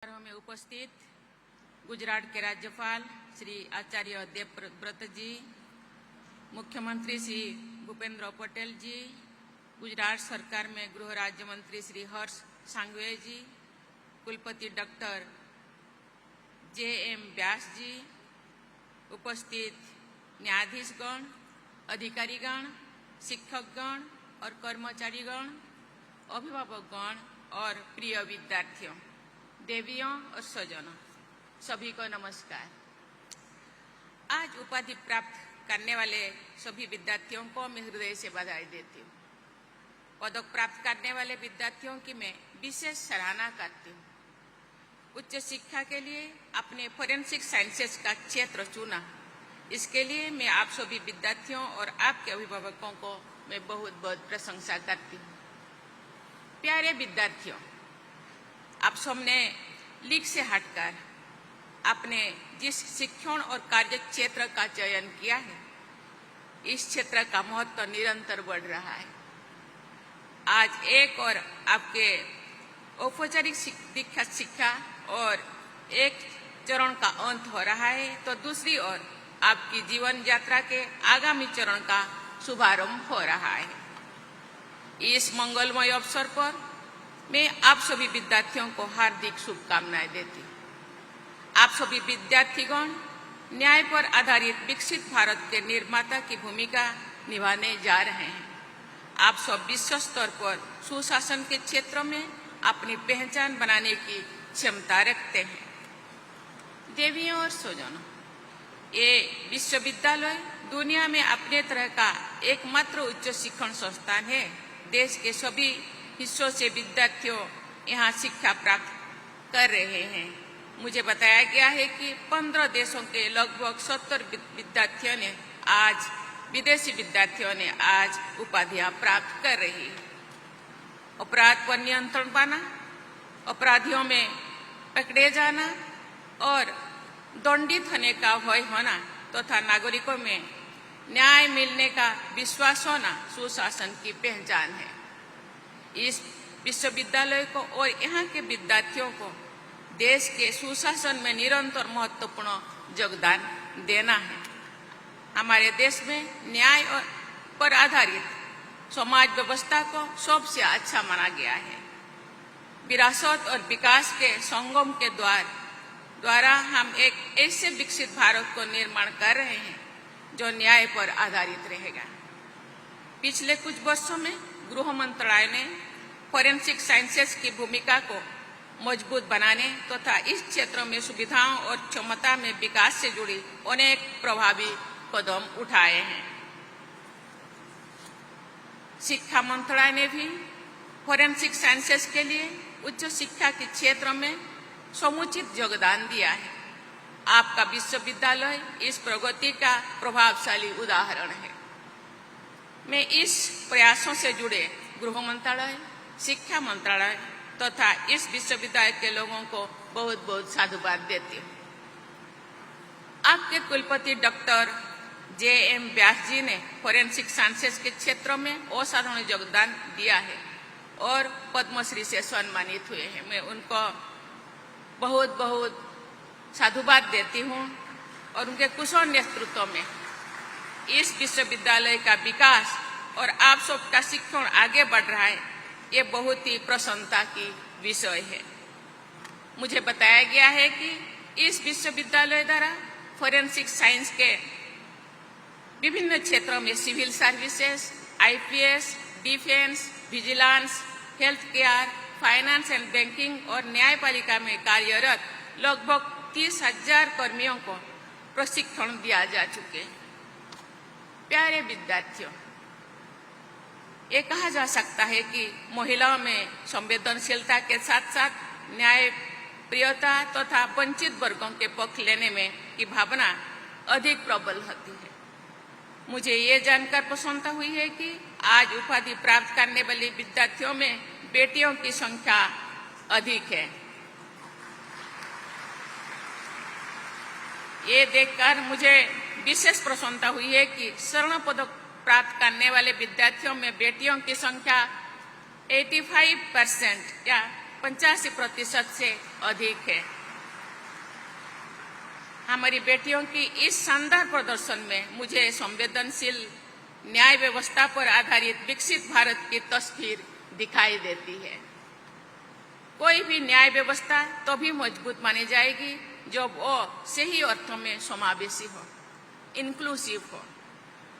समारोह में उपस्थित गुजरात के राज्यपाल श्री आचार्य देवव्रत जी, मुख्यमंत्री श्री भूपेंद्र पटेल जी, गुजरात सरकार में गृह राज्य मंत्री श्री हर्ष सांघवी जी, कुलपति डॉक्टर JM व्यास जी, उपस्थित न्यायाधीशगण, अधिकारीगण, शिक्षकगण और कर्मचारीगण, अभिभावकगण और प्रिय विद्यार्थियों, देवियों और स्वजनों, सभी को नमस्कार। आज उपाधि प्राप्त करने वाले सभी विद्यार्थियों को मैं हृदय से बधाई देती हूँ। पदक प्राप्त करने वाले विद्यार्थियों की मैं विशेष सराहना करती हूँ। उच्च शिक्षा के लिए अपने फोरेंसिक साइंसेज का क्षेत्र चुना, इसके लिए मैं आप सभी विद्यार्थियों और आपके अभिभावकों को मैं बहुत बहुत प्रशंसा करती हूँ। प्यारे विद्यार्थियों, आप सबने लीक से हटकर अपने जिस शिक्षण और कार्य क्षेत्र का चयन किया है, इस क्षेत्र का महत्व निरंतर बढ़ रहा है। आज एक और आपके औपचारिक दीक्षा शिक्षा और एक चरण का अंत हो रहा है, तो दूसरी ओर आपकी जीवन यात्रा के आगामी चरण का शुभारंभ हो रहा है। इस मंगलमय अवसर पर मैं आप सभी विद्यार्थियों को हार्दिक शुभकामनाएं देती हूँ। आप सभी विद्यार्थीगण न्याय पर आधारित विकसित भारत के निर्माता की भूमिका निभाने जा रहे हैं। आप सब विश्व स्तर पर सुशासन के क्षेत्र में अपनी पहचान बनाने की क्षमता रखते हैं। देवियों और स्वजनों, ये विश्वविद्यालय दुनिया में अपने तरह का एकमात्र उच्च शिक्षण संस्थान है। देश के सभी हिस्सों से विद्यार्थियों यहाँ शिक्षा प्राप्त कर रहे हैं। मुझे बताया गया है कि 15 देशों के लगभग 70 विदेशी विद्यार्थियों ने आज उपाधियां प्राप्त कर रही है। अपराध पर नियंत्रण पाना, अपराधियों में पकड़े जाना और दंडित होने का भय होना तथा नागरिकों में न्याय मिलने का विश्वास होना सुशासन की पहचान है। इस विश्वविद्यालय को और यहाँ के विद्यार्थियों को देश के सुशासन में निरंतर महत्वपूर्ण योगदान देना है। हमारे देश में न्याय पर आधारित समाज व्यवस्था को सबसे अच्छा माना गया है। विरासत और विकास के संगम के द्वारा हम एक ऐसे विकसित भारत को निर्माण कर रहे हैं जो न्याय पर आधारित रहेगा। पिछले कुछ वर्षों में गृह मंत्रालय ने फोरेंसिक साइंसेज की भूमिका को मजबूत बनाने तथा इस क्षेत्र में सुविधाओं और क्षमता में विकास से जुड़ी अनेक प्रभावी कदम उठाए हैं। शिक्षा मंत्रालय ने भी फोरेंसिक साइंसेज के लिए उच्च शिक्षा के क्षेत्र में समुचित योगदान दिया है। आपका विश्वविद्यालय इस प्रगति का प्रभावशाली उदाहरण है। मैं इस प्रयासों से जुड़े गृह मंत्रालय, शिक्षा मंत्रालय तथा इस विश्वविद्यालय के लोगों को बहुत बहुत साधुवाद देती हूँ। आपके कुलपति डॉक्टर JM व्यास जी ने फोरेंसिक साइंसेज के क्षेत्र में असाधारण योगदान दिया है और पद्मश्री से सम्मानित हुए हैं। मैं उनको बहुत बहुत साधुवाद देती हूँ और उनके कुशल नेतृत्व में इस विश्वविद्यालय का विकास और आप सबका शिक्षण आगे बढ़ रहा है, ये बहुत ही प्रसन्नता की विषय है। मुझे बताया गया है कि इस विश्वविद्यालय द्वारा फोरेंसिक साइंस के विभिन्न क्षेत्रों में civil services, IPS, defence, vigilance, health care, finance and banking और न्यायपालिका में कार्यरत लगभग 30,000 कर्मियों को प्रशिक्षण दिया जा चुके। प्यारे विद्यार्थियों, ये कहा जा सकता है कि महिलाओं में संवेदनशीलता के साथ साथ न्याय प्रियता तथा वंचित वर्गों के पक्ष लेने में की भावना अधिक प्रबल होती है। मुझे ये जानकर प्रसन्नता हुई है कि आज उपाधि प्राप्त करने वाले विद्यार्थियों में बेटियों की संख्या अधिक है। ये देखकर मुझे विशेष प्रसन्नता हुई है कि स्वर्ण पदक प्राप्त करने वाले विद्यार्थियों में बेटियों की संख्या 85% या 85% से अधिक है। हमारी बेटियों की इस शानदार प्रदर्शन में मुझे संवेदनशील न्याय व्यवस्था पर आधारित विकसित भारत की तस्वीर दिखाई देती है। कोई भी न्याय व्यवस्था तभी मजबूत मानी जाएगी जब वो सही अर्थों में समावेशी हो, इंक्लूसिव हो।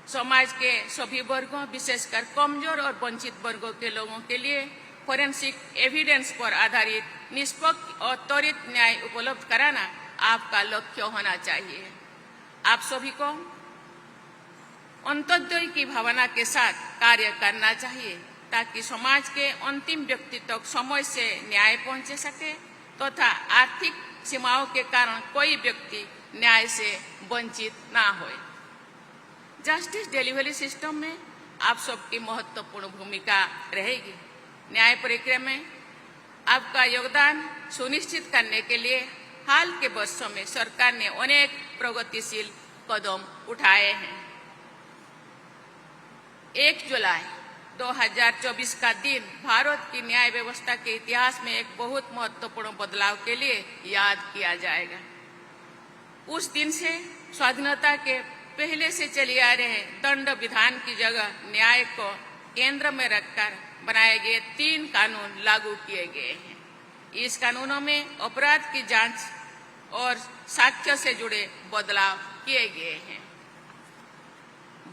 समाज के सभी वर्गों, विशेषकर कमजोर और वंचित वर्गों के लोगों के लिए फोरेंसिक एविडेंस पर आधारित निष्पक्ष और त्वरित न्याय उपलब्ध कराना आपका लक्ष्य होना चाहिए। आप सभी को अंत्योदय की भावना के साथ कार्य करना चाहिए ताकि समाज के अंतिम व्यक्ति तक समय से न्याय पहुंच सके तथा आर्थिक सीमाओं के कारण कोई व्यक्ति न्याय से वंचित ना हो। जस्टिस डिलीवरी सिस्टम में आप सबकी महत्वपूर्ण भूमिका रहेगी। न्याय प्रक्रिया में आपका योगदान सुनिश्चित करने के लिए हाल के वर्षों में सरकार ने अनेक प्रगतिशील कदम उठाए हैं। 1 जुलाई 2024 का दिन भारत की न्याय व्यवस्था के इतिहास में एक बहुत महत्वपूर्ण बदलाव के लिए याद किया जाएगा। उस दिन से स्वाधीनता के पहले से चले आ रहे दंड विधान की जगह न्याय को केंद्र में रखकर बनाए गए 3 कानून लागू किए गए हैं। इस कानूनों में अपराध की जांच और साक्ष्य से जुड़े बदलाव किए गए हैं।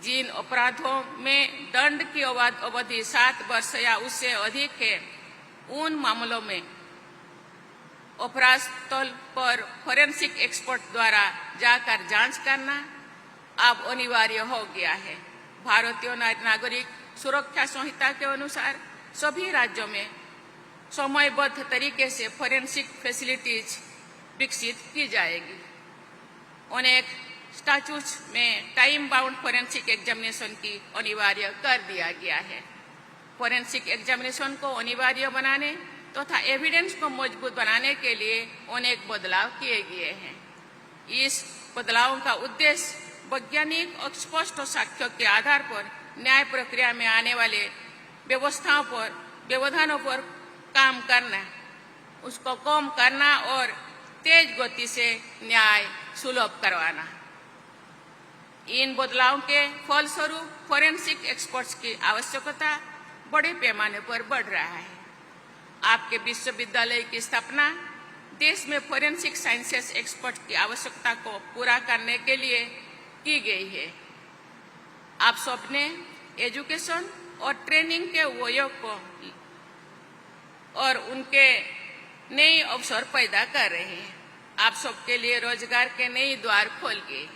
जिन अपराधों में दंड की अवधि 7 वर्ष या उससे अधिक है, उन मामलों में अपराध स्थल पर फोरेंसिक एक्सपर्ट द्वारा जाकर जांच करना अब अनिवार्य हो गया है। भारतीय नागरिक सुरक्षा संहिता के अनुसार सभी राज्यों में समयबद्ध तरीके से फोरेंसिक फैसिलिटीज विकसित की जाएगी। अनेक स्टैट्यूट्स में टाइम बाउंड फोरेंसिक एग्जामिनेशन की अनिवार्य कर दिया गया है। फोरेंसिक एग्जामिनेशन को अनिवार्य बनाने तथा एविडेंस को मजबूत बनाने के लिए अनेक बदलाव किए गए हैं। इस बदलावों का उद्देश्य वैज्ञानिक और स्पष्ट साक्ष्यों के आधार पर न्याय प्रक्रिया में आने वाले व्यवधानों पर काम करना, उसको कम करना और तेज गति से न्याय सुलभ करवाना। इन बदलावों के फलस्वरूप फोरेंसिक एक्सपर्ट्स की आवश्यकता बड़े पैमाने पर बढ़ रहा है। आपके विश्वविद्यालय की स्थापना देश में फोरेंसिक साइंसेस एक्सपर्ट की आवश्यकता को पूरा करने के लिए की गई है। आप सबने एजुकेशन और ट्रेनिंग के उपयोग को और उनके नए अवसर पैदा कर रहे हैं। आप सबके लिए रोजगार के नए द्वार खोल गए।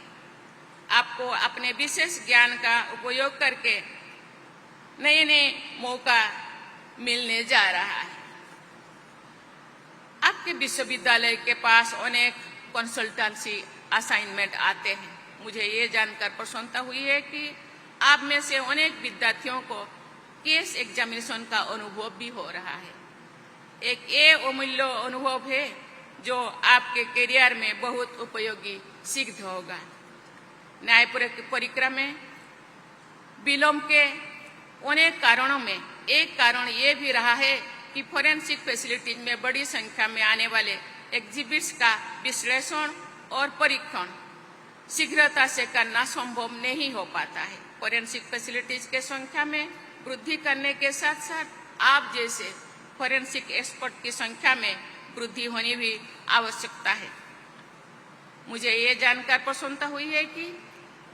आपको अपने विशेष ज्ञान का उपयोग करके नए नए मौका मिलने जा रहा है। आपके विश्वविद्यालय के पास अनेक कंसल्टेंसी असाइनमेंट आते हैं। मुझे ये जानकर प्रसन्नता हुई है कि आप में से अनेक विद्यार्थियों को केस एग्जामिनेशन का अनुभव भी हो रहा है। एक ये अमूल्य अनुभव है जो आपके करियर में बहुत उपयोगी सिद्ध होगा। न्याय प्रक्रिया में विलंब के अनेक कारणों में एक कारण ये भी रहा है कि फोरेंसिक फैसिलिटीज में बड़ी संख्या में आने वाले एग्जिबिट्स का विश्लेषण और परीक्षण शीघ्रता से करना संभव नहीं हो पाता है। फोरेंसिक फैसिलिटीज के संख्या में वृद्धि करने के साथ साथ आप जैसे फोरेंसिक एक्सपर्ट की संख्या में वृद्धि होनी भी आवश्यकता है। मुझे ये जानकर प्रसन्नता हुई है कि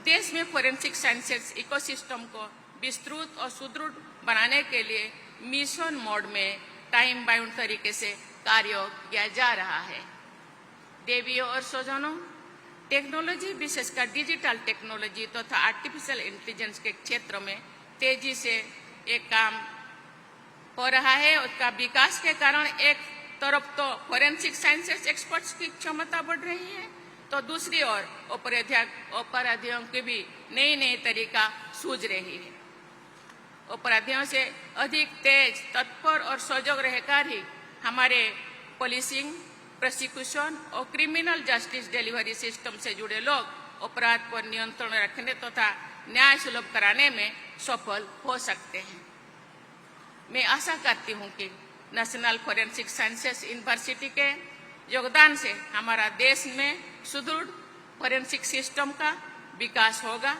देश में फोरेंसिक साइंसेस इकोसिस्टम को विस्तृत और सुदृढ़ बनाने के लिए मिशन मोड में टाइम बाउंड तरीके से कार्य किया जा रहा है। देवियों और स्वजनों, टेक्नोलॉजी विशेषकर डिजिटल टेक्नोलॉजी तथा आर्टिफिशियल इंटेलिजेंस के क्षेत्र में तेजी से एक काम हो रहा है। उसका विकास के कारण एक तरफ तो फोरेंसिक साइंसेस एक्सपर्ट्स की क्षमता बढ़ रही है, तो दूसरी ओर अपराधियों की भी नई नई तरीका सूझ रही है। अपराधियों से अधिक तेज, तत्पर और सजग रहकर ही हमारे पुलिसिंग, प्रोसिक्यूशन और क्रिमिनल जस्टिस डिलीवरी सिस्टम से जुड़े लोग अपराध पर नियंत्रण रखने तथा न्याय सुलभ कराने में सफल हो सकते हैं। मैं आशा करती हूं कि नेशनल फॉरेंसिक साइंसेस यूनिवर्सिटी के योगदान से हमारा देश में सुदृढ़ फॉरेंसिक सिस्टम का विकास होगा,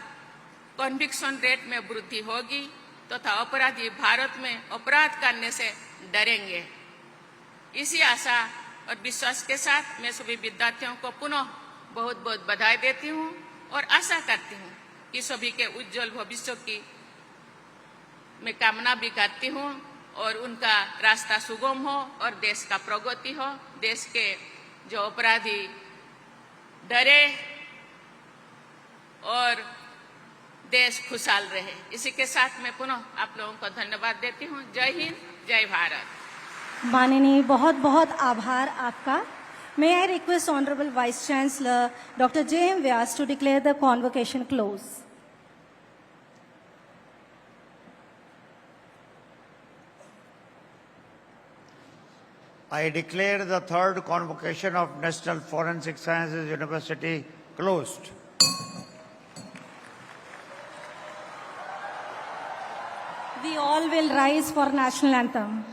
कन्विक्शन रेट में वृद्धि होगी तथा अपराधी भारत में अपराध करने से डरेंगे। इसी आशा और विश्वास के साथ मैं सभी विद्यार्थियों को पुनः बहुत बहुत बधाई देती हूँ और आशा करती हूँ कि सभी के उज्जवल भविष्य की मैं कामना भी करती हूँ और उनका रास्ता सुगम हो और देश का प्रगति हो, देश के जो अपराधी डरे और देश खुशहाल रहे। इसी के साथ मैं पुनः आप लोगों को धन्यवाद देती हूँ। जय हिंद, जय भारत। माननीय, बहुत बहुत आभार आपका। May I request Honorable Vice Chancellor Dr. J.M. Vyas to declare the convocation closed. I declare the third convocation of National Forensic Sciences University closed. We all will rise for national anthem.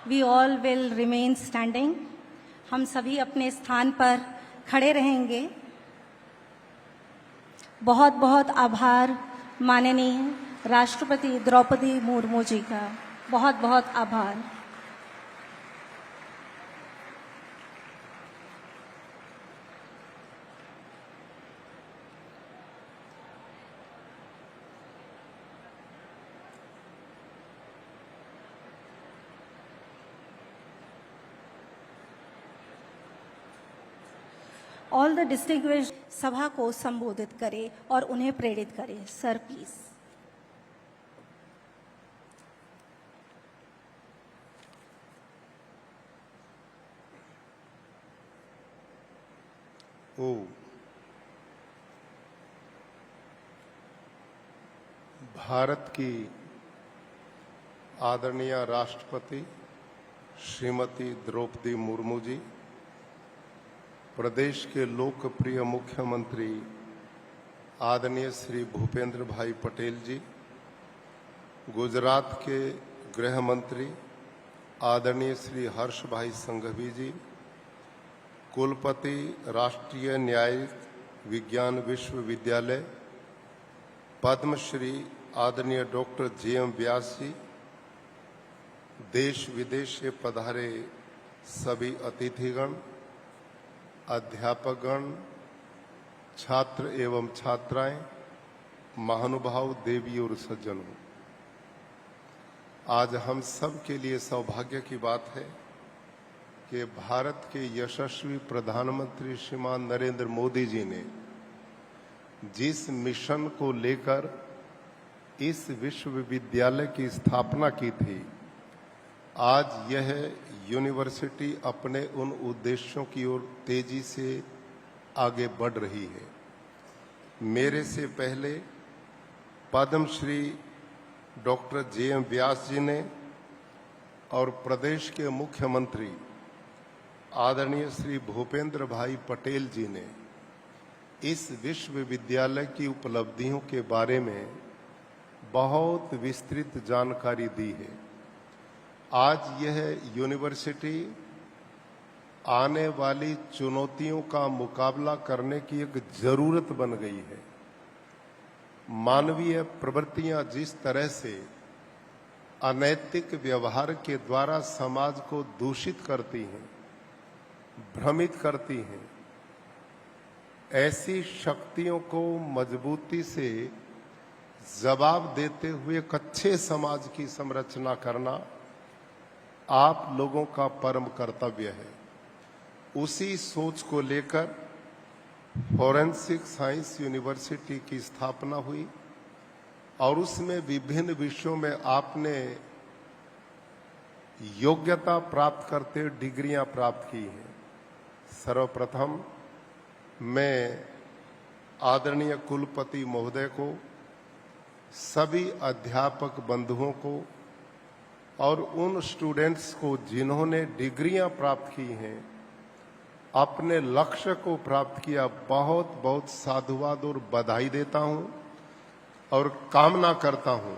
We all will remain standing. हम सभी अपने स्थान पर खड़े रहेंगे। बहुत बहुत आभार माननीय राष्ट्रपति द्रौपदी मुर्मू जी का, बहुत बहुत आभार। ऑल द डिस्टिंग्विश्ड सभा को संबोधित करें और उन्हें प्रेरित करें। Sir please. भारत की आदरणीय राष्ट्रपति श्रीमती द्रौपदी मुर्मू जी, प्रदेश के लोकप्रिय मुख्यमंत्री आदरणीय श्री भूपेंद्र भाई पटेल जी, गुजरात के गृह मंत्री आदरणीय श्री हर्ष भाई संघवी जी, कुलपति राष्ट्रीय न्यायिक विज्ञान विश्वविद्यालय पद्मश्री आदरणीय डॉक्टर J.M. व्यास जी, देश विदेश से पधारे सभी अतिथिगण, अध्यापकगण, छात्र एवं छात्राएं, महानुभाव, देवी और सज्जनों, आज हम सब के लिए सौभाग्य की बात है कि भारत के यशस्वी प्रधानमंत्री श्रीमान नरेंद्र मोदी जी ने जिस मिशन को लेकर इस विश्वविद्यालय की स्थापना की थी, आज यह यूनिवर्सिटी अपने उन उद्देश्यों की ओर तेजी से आगे बढ़ रही है। मेरे से पहले पद्मश्री डॉक्टर J.M. व्यास जी ने और प्रदेश के मुख्यमंत्री आदरणीय श्री भूपेंद्र भाई पटेल जी ने इस विश्वविद्यालय की उपलब्धियों के बारे में बहुत विस्तृत जानकारी दी है। आज यह यूनिवर्सिटी आने वाली चुनौतियों का मुकाबला करने की एक जरूरत बन गई है। मानवीय प्रवृत्तियां जिस तरह से अनैतिक व्यवहार के द्वारा समाज को दूषित करती हैं, भ्रमित करती हैं, ऐसी शक्तियों को मजबूती से जवाब देते हुए एक अच्छे समाज की संरचना करना आप लोगों का परम कर्तव्य है। उसी सोच को लेकर फॉरेंसिक साइंस यूनिवर्सिटी की स्थापना हुई और उसमें विभिन्न विषयों में आपने योग्यता प्राप्त करते डिग्रियां प्राप्त की हैं। सर्वप्रथम मैं आदरणीय कुलपति महोदय को, सभी अध्यापक बंधुओं को और उन स्टूडेंट्स को जिन्होंने डिग्रियां प्राप्त की हैं, अपने लक्ष्य को प्राप्त किया, बहुत बहुत साधुवाद और बधाई देता हूं और कामना करता हूं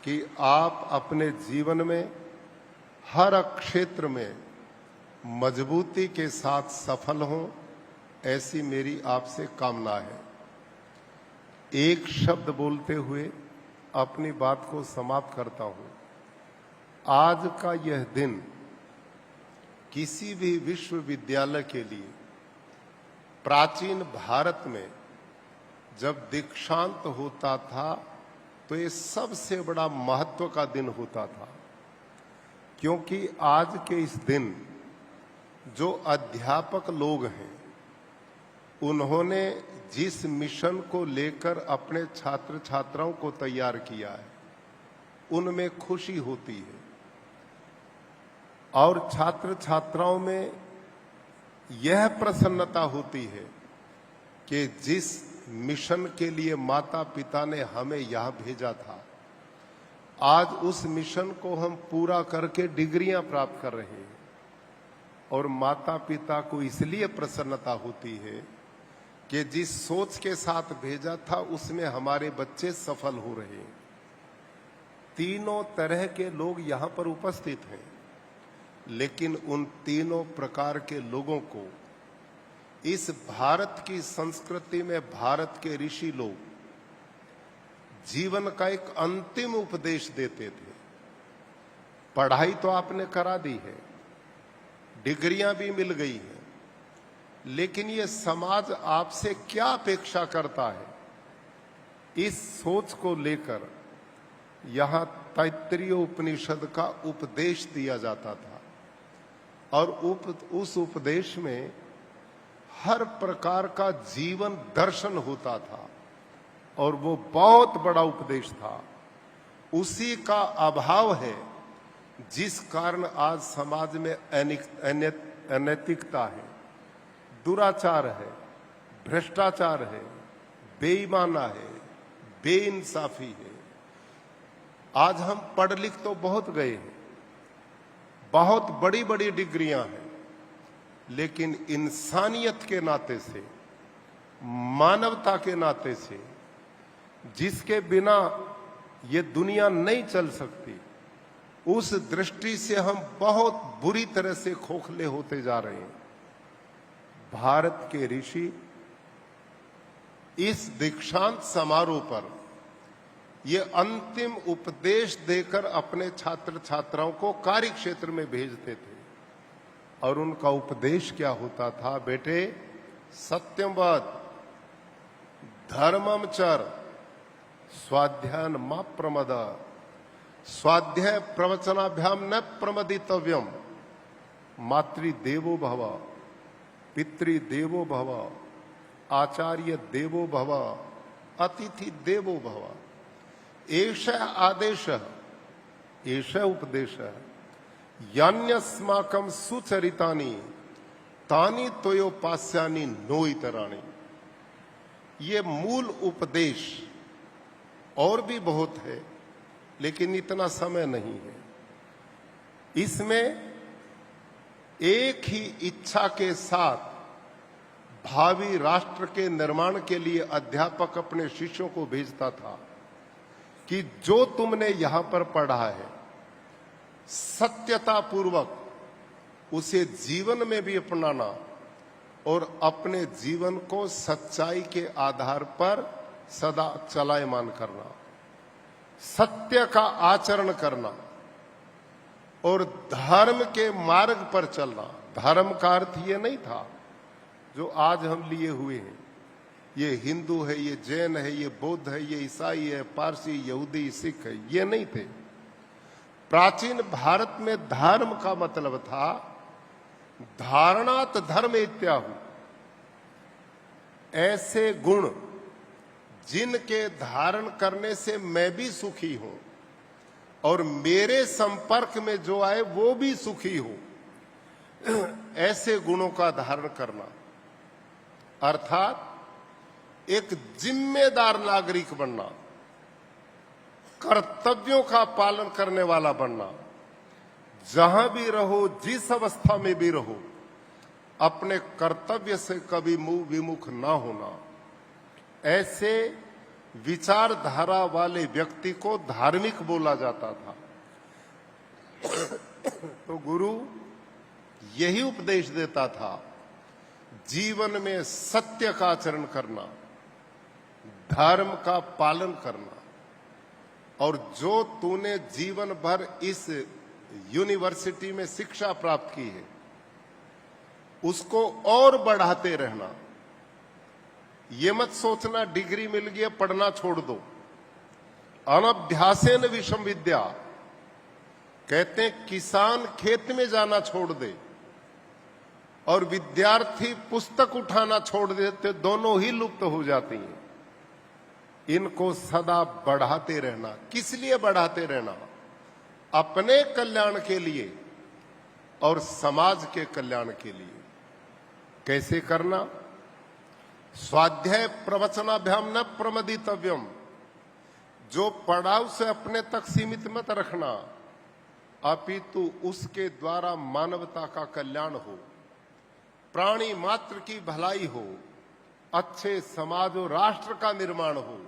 कि आप अपने जीवन में हर क्षेत्र में मजबूती के साथ सफल हों, ऐसी मेरी आपसे कामना है। एक शब्द बोलते हुए अपनी बात को समाप्त करता हूं। आज का यह दिन किसी भी विश्वविद्यालय के लिए प्राचीन भारत में जब दीक्षांत होता था तो ये सबसे बड़ा महत्व का दिन होता था, क्योंकि आज के इस दिन जो अध्यापक लोग हैं उन्होंने जिस मिशन को लेकर अपने छात्र छात्राओं को तैयार किया है उनमें खुशी होती है और छात्र छात्राओं में यह प्रसन्नता होती है कि जिस मिशन के लिए माता पिता ने हमें यहां भेजा था, आज उस मिशन को हम पूरा करके डिग्रियां प्राप्त कर रहे हैं और माता पिता को इसलिए प्रसन्नता होती है कि जिस सोच के साथ भेजा था उसमें हमारे बच्चे सफल हो रहे हैं। तीनों तरह के लोग यहां पर उपस्थित हैं, लेकिन उन तीनों प्रकार के लोगों को इस भारत की संस्कृति में भारत के ऋषि लोग जीवन का एक अंतिम उपदेश देते थे। पढ़ाई तो आपने करा दी है, डिग्रियां भी मिल गई हैं, लेकिन ये समाज आपसे क्या अपेक्षा करता है, इस सोच को लेकर यहां तैत्तिरीय उपनिषद का उपदेश दिया जाता था और उस उपदेश में हर प्रकार का जीवन दर्शन होता था और वो बहुत बड़ा उपदेश था। उसी का अभाव है जिस कारण आज समाज में अनैतिकता है, दुराचार है, भ्रष्टाचार है, बेईमाना है, बेइंसाफी है। आज हम पढ़ लिख तो बहुत गए हैं, बहुत बड़ी बड़ी डिग्रियां हैं, लेकिन इंसानियत के नाते से, मानवता के नाते से, जिसके बिना ये दुनिया नहीं चल सकती, उस दृष्टि से हम बहुत बुरी तरह से खोखले होते जा रहे हैं। भारत के ऋषि इस दीक्षांत समारोह पर ये अंतिम उपदेश देकर अपने छात्र छात्राओं को कार्य क्षेत्र में भेजते थे और उनका उपदेश क्या होता था? बेटे, सत्यम वद, धर्मम चर, स्वाध्यायन मा प्रमद, स्वाध्याय प्रवचनाभ्याम न प्रमदितव्यम, मातृदेवो भव, पितृदेवो भव, आचार्य देवो भव, अतिथि देवो भव। एष आदेश, एष उपदेश, यान्यस्माकं सुचरितानि तानि त्वयोपास्यानि नो इतराणि। ये मूल उपदेश और भी बहुत है, लेकिन इतना समय नहीं है। इसमें एक ही इच्छा के साथ भावी राष्ट्र के निर्माण के लिए अध्यापक अपने शिष्यों को भेजता था कि जो तुमने यहां पर पढ़ा है, सत्यता पूर्वक उसे जीवन में भी अपनाना और अपने जीवन को सच्चाई के आधार पर सदा चलायमान करना, सत्य का आचरण करना और धर्म के मार्ग पर चलना। धर्म का अर्थ ये नहीं था जो आज हम लिए हुए हैं, ये हिंदू है, ये जैन है, ये बौद्ध है, ये ईसाई है, पारसी, यहूदी, सिख है, ये नहीं थे। प्राचीन भारत में धर्म का मतलब था धारणात धर्म इत्याहु, ऐसे गुण जिनके धारण करने से मैं भी सुखी हूं और मेरे संपर्क में जो आए वो भी सुखी हो, ऐसे गुणों का धारण करना, अर्थात एक जिम्मेदार नागरिक बनना, कर्तव्यों का पालन करने वाला बनना, जहां भी रहो, जिस अवस्था में भी रहो, अपने कर्तव्य से कभी विमुख ना होना। ऐसे विचारधारा वाले व्यक्ति को धार्मिक बोला जाता था। तो गुरु यही उपदेश देता था, जीवन में सत्य का आचरण करना, धर्म का पालन करना, और जो तूने जीवन भर इस यूनिवर्सिटी में शिक्षा प्राप्त की है उसको और बढ़ाते रहना। ये मत सोचना डिग्री मिल गई पढ़ना छोड़ दो। अनभ्यासेन विषम विद्या, कहते हैं किसान खेत में जाना छोड़ दे और विद्यार्थी पुस्तक उठाना छोड़ देते, दोनों ही लुप्त हो जाती हैं। इनको सदा बढ़ाते रहना। किस लिए बढ़ाते रहना? अपने कल्याण के लिए और समाज के कल्याण के लिए। कैसे करना? स्वाध्याय प्रवचनाभ्याम न प्रमदितव्यम, जो पढ़ाओ से अपने तक सीमित मत रखना, अपितु उसके द्वारा मानवता का कल्याण हो, प्राणी मात्र की भलाई हो, अच्छे समाज और राष्ट्र का निर्माण हो,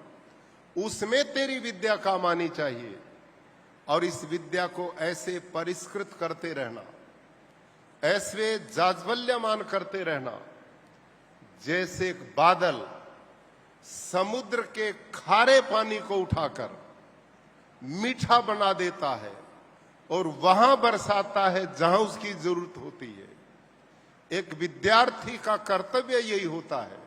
उसमें तेरी विद्या काम आनी चाहिए। और इस विद्या को ऐसे परिष्कृत करते रहना, ऐसे जाज्वल्यमान करते रहना जैसे एक बादल समुद्र के खारे पानी को उठाकर मीठा बना देता है और वहां बरसाता है जहां उसकी जरूरत होती है। एक विद्यार्थी का कर्तव्य यही होता है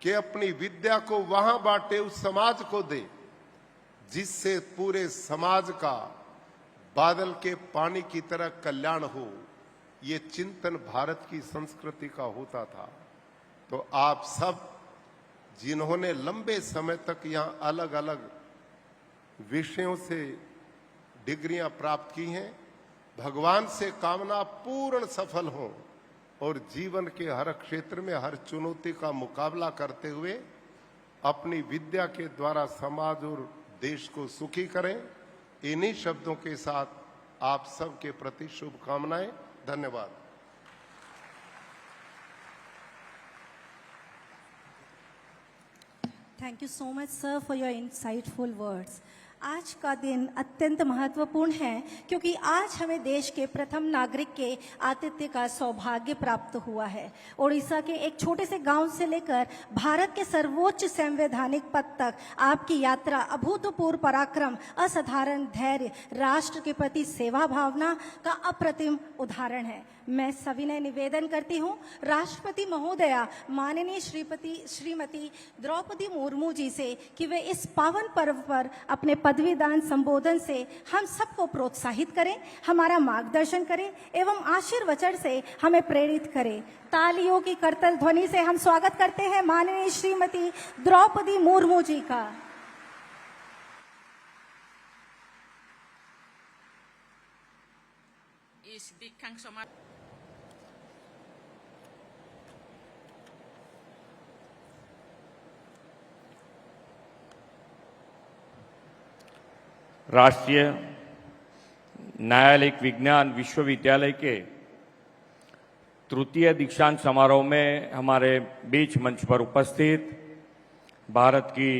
कि अपनी विद्या को वहां बांटे, उस समाज को दे जिससे पूरे समाज का बादल के पानी की तरह कल्याण हो। ये चिंतन भारत की संस्कृति का होता था। तो आप सब जिन्होंने लंबे समय तक यहां अलग अलग विषयों से डिग्रियां प्राप्त की हैं, भगवान से कामना पूर्ण सफल हो और जीवन के हर क्षेत्र में हर चुनौती का मुकाबला करते हुए अपनी विद्या के द्वारा समाज और देश को सुखी करें। इन्हीं शब्दों के साथ आप सबके प्रति शुभकामनाएं। धन्यवाद। Thank you so much, sir, for your insightful words. आज का दिन अत्यंत महत्वपूर्ण है क्योंकि आज हमें देश के प्रथम नागरिक के आतिथ्य का सौभाग्य प्राप्त हुआ है। ओडिशा के एक छोटे से गांव से लेकर भारत के सर्वोच्च संवैधानिक पद तक आपकी यात्रा अभूतपूर्व पराक्रम, असाधारण धैर्य, राष्ट्र के प्रति सेवा भावना का अप्रतिम उदाहरण है। मैं सविनय निवेदन करती हूँ राष्ट्रपति महोदया माननीय श्रीमती द्रौपदी मुर्मू जी से कि वे इस पावन पर्व पर अपने पदवीदान संबोधन से हम सबको प्रोत्साहित करें, हमारा मार्गदर्शन करें एवं आशीर्वचन से हमें प्रेरित करें। तालियों की करतल ध्वनि से हम स्वागत करते हैं माननीय श्रीमती द्रौपदी मुर्मू जी का। इस दीक्षांत समारोह राष्ट्रीय न्यायालयिक विज्ञान विश्वविद्यालय के तृतीय दीक्षांत समारोह में हमारे बीच मंच पर उपस्थित भारत की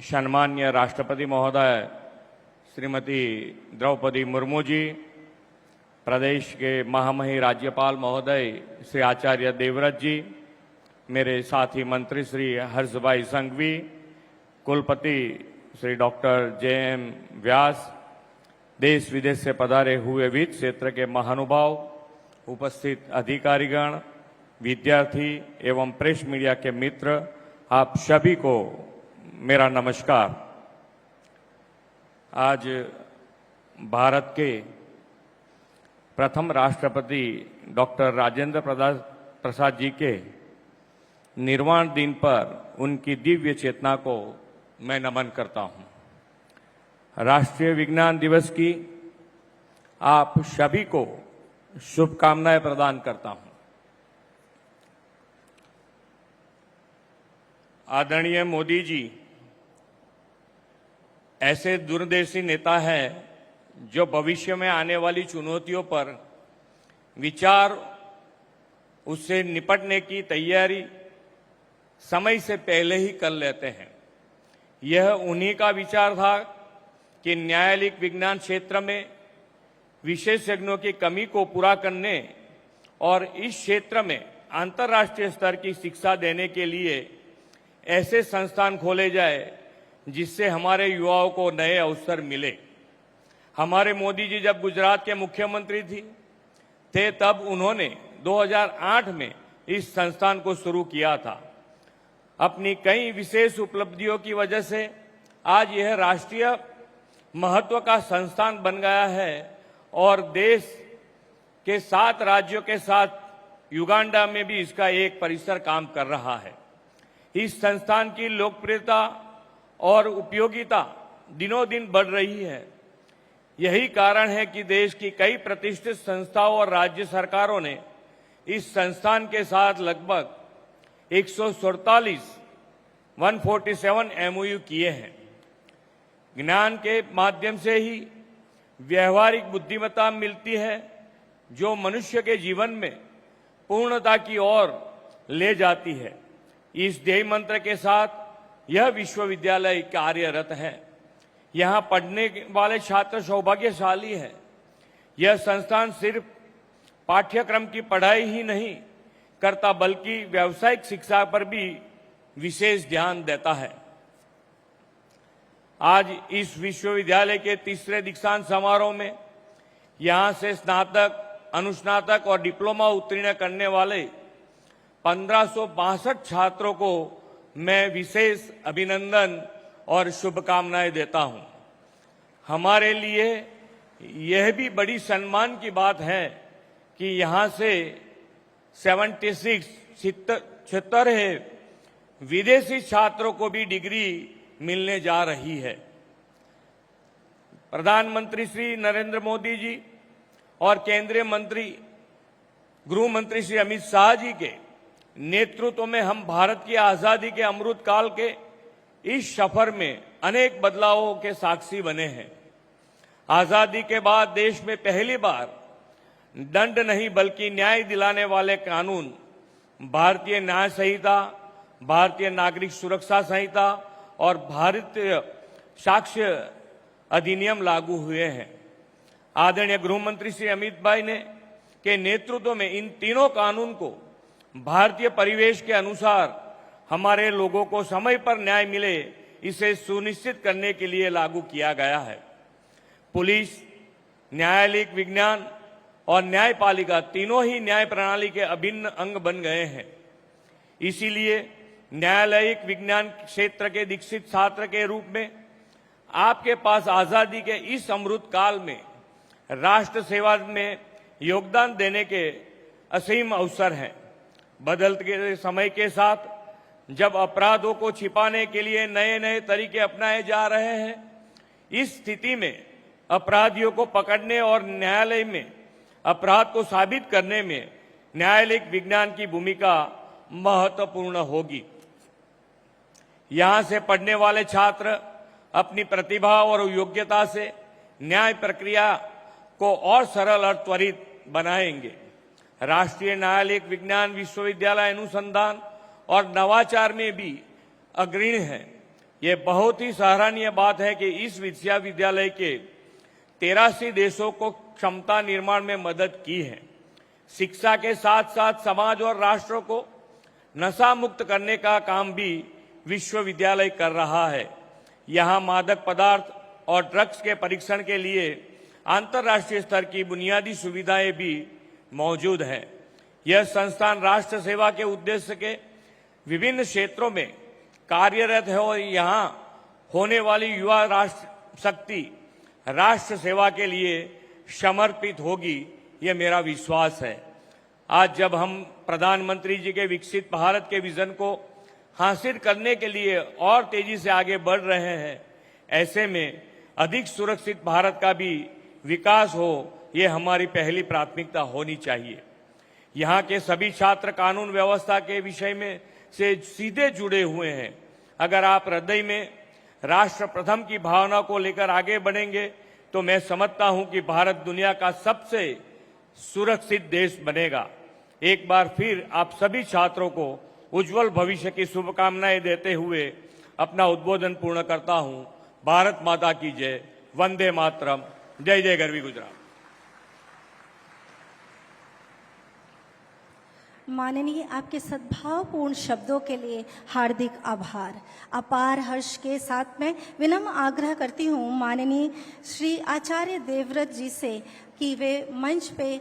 सम्माननीय राष्ट्रपति महोदय श्रीमती द्रौपदी मुर्मू जी, प्रदेश के महामहिम राज्यपाल महोदय श्री आचार्य देवव्रत जी, मेरे साथी मंत्री श्री हर्ष भाई संघवी, कुलपति श्री डॉक्टर जे.एम. व्यास, देश विदेश से पधारे हुए वित्त क्षेत्र के महानुभाव, उपस्थित अधिकारीगण, विद्यार्थी एवं प्रेस मीडिया के मित्र, आप सभी को मेरा नमस्कार। आज भारत के प्रथम राष्ट्रपति डॉक्टर राजेंद्र प्रसाद जी के निर्वाण दिन पर उनकी दिव्य चेतना को मैं नमन करता हूं। राष्ट्रीय विज्ञान दिवस की आप सभी को शुभकामनाएं प्रदान करता हूं। आदरणीय मोदी जी ऐसे दूरदर्शी नेता हैं जो भविष्य में आने वाली चुनौतियों पर विचार, उससे निपटने की तैयारी समय से पहले ही कर लेते हैं। यह उन्हीं का विचार था कि न्यायालयिक विज्ञान क्षेत्र में विशेषज्ञों की कमी को पूरा करने और इस क्षेत्र में अंतर्राष्ट्रीय स्तर की शिक्षा देने के लिए ऐसे संस्थान खोले जाए जिससे हमारे युवाओं को नए अवसर मिले। हमारे मोदी जी जब गुजरात के मुख्यमंत्री थे तब उन्होंने 2008 में इस संस्थान को शुरू किया था। अपनी कई विशेष उपलब्धियों की वजह से आज यह राष्ट्रीय महत्व का संस्थान बन गया है और देश के 7 राज्यों के साथ युगांडा में भी इसका एक परिसर काम कर रहा है। इस संस्थान की लोकप्रियता और उपयोगिता दिनों दिन बढ़ रही है। यही कारण है कि देश की कई प्रतिष्ठित संस्थाओं और राज्य सरकारों ने इस संस्थान के साथ लगभग 147 MOU किए हैं। ज्ञान के माध्यम से ही व्यवहारिक बुद्धिमत्ता मिलती है जो मनुष्य के जीवन में पूर्णता की ओर ले जाती है। इस ध्येय मंत्र के साथ यह विश्वविद्यालय कार्यरत है। यहाँ पढ़ने वाले छात्र सौभाग्यशाली हैं। यह संस्थान सिर्फ पाठ्यक्रम की पढ़ाई ही नहीं करता बल्कि व्यावसायिक शिक्षा पर भी विशेष ध्यान देता है। आज इस विश्वविद्यालय के 3रे दीक्षांत समारोह में यहाँ से स्नातक, अनुस्नातक और डिप्लोमा उत्तीर्ण करने वाले 1562 छात्रों को मैं विशेष अभिनंदन और शुभकामनाएं देता हूं। हमारे लिए यह भी बड़ी सम्मान की बात है कि यहां से 76 विदेशी छात्रों को भी डिग्री मिलने जा रही है। प्रधानमंत्री श्री नरेंद्र मोदी जी और केंद्रीय मंत्री गृह मंत्री श्री अमित शाह जी के नेतृत्व में हम भारत की आजादी के अमृत काल के इस सफर में अनेक बदलावों के साक्षी बने हैं। आजादी के बाद देश में पहली बार दंड नहीं बल्कि न्याय दिलाने वाले कानून भारतीय न्याय संहिता, भारतीय नागरिक सुरक्षा संहिता और भारतीय साक्ष्य अधिनियम लागू हुए हैं। आदरणीय गृह मंत्री श्री अमित भाई ने के नेतृत्व में इन तीनों कानून को भारतीय परिवेश के अनुसार हमारे लोगों को समय पर न्याय मिले इसे सुनिश्चित करने के लिए लागू किया गया है। पुलिस, न्यायालयिक विज्ञान और न्यायपालिका तीनों ही न्याय प्रणाली के अभिन्न अंग बन गए हैं। इसीलिए न्यायालयिक विज्ञान क्षेत्र के दीक्षित छात्र के रूप में आपके पास आजादी के इस अमृत काल में राष्ट्र सेवा में योगदान देने के असीम अवसर हैं। बदलते समय के साथ जब अपराधों को छिपाने के लिए नए नए तरीके अपनाए जा रहे हैं, इस स्थिति में अपराधियों को पकड़ने और न्यायालय में अपराध को साबित करने में न्यायालयिक विज्ञान की भूमिका महत्वपूर्ण होगी। यहां से पढ़ने वाले छात्र अपनी प्रतिभा और योग्यता से न्याय प्रक्रिया को और सरल और त्वरित बनाएंगे। राष्ट्रीय न्यायालयिक विज्ञान विश्वविद्यालय अनुसंधान और नवाचार में भी अग्रणी है। ये बहुत ही सराहनीय बात है कि इस विश्वविद्यालय के 83 देशों को क्षमता निर्माण में मदद की है। शिक्षा के साथ साथ समाज और राष्ट्र को नशा मुक्त करने का काम भी विश्वविद्यालय कर रहा है। यहाँ मादक पदार्थ और ड्रग्स के परीक्षण के लिए अंतर्राष्ट्रीय स्तर की बुनियादी सुविधाएं भी मौजूद हैं। यह संस्थान राष्ट्र सेवा के उद्देश्य के विभिन्न क्षेत्रों में कार्यरत है और यहाँ होने वाली युवा राष्ट्र शक्ति राष्ट्र सेवा के लिए समर्पित होगी, यह मेरा विश्वास है। आज जब हम प्रधानमंत्री जी के विकसित भारत के विजन को हासिल करने के लिए और तेजी से आगे बढ़ रहे हैं, ऐसे में अधिक सुरक्षित भारत का भी विकास हो, ये हमारी पहली प्राथमिकता होनी चाहिए। यहाँ के सभी छात्र कानून व्यवस्था के विषय में से सीधे जुड़े हुए हैं। अगर आप हृदय में राष्ट्र प्रथम की भावना को लेकर आगे बढ़ेंगे तो मैं समझता हूं कि भारत दुनिया का सबसे सुरक्षित देश बनेगा। एक बार फिर आप सभी छात्रों को उज्जवल भविष्य की शुभकामनाएं देते हुए अपना उद्बोधन पूर्ण करता हूं। भारत माता की जय। वंदे मातरम। जय जय गरवी गुजरात। माननीय, आपके सद्भावपूर्ण शब्दों के लिए हार्दिक आभार। अपार हर्ष के साथ मैं विनम्र आग्रह करती हूँ माननीय श्री आचार्य देवव्रत जी से कि वे मंच पे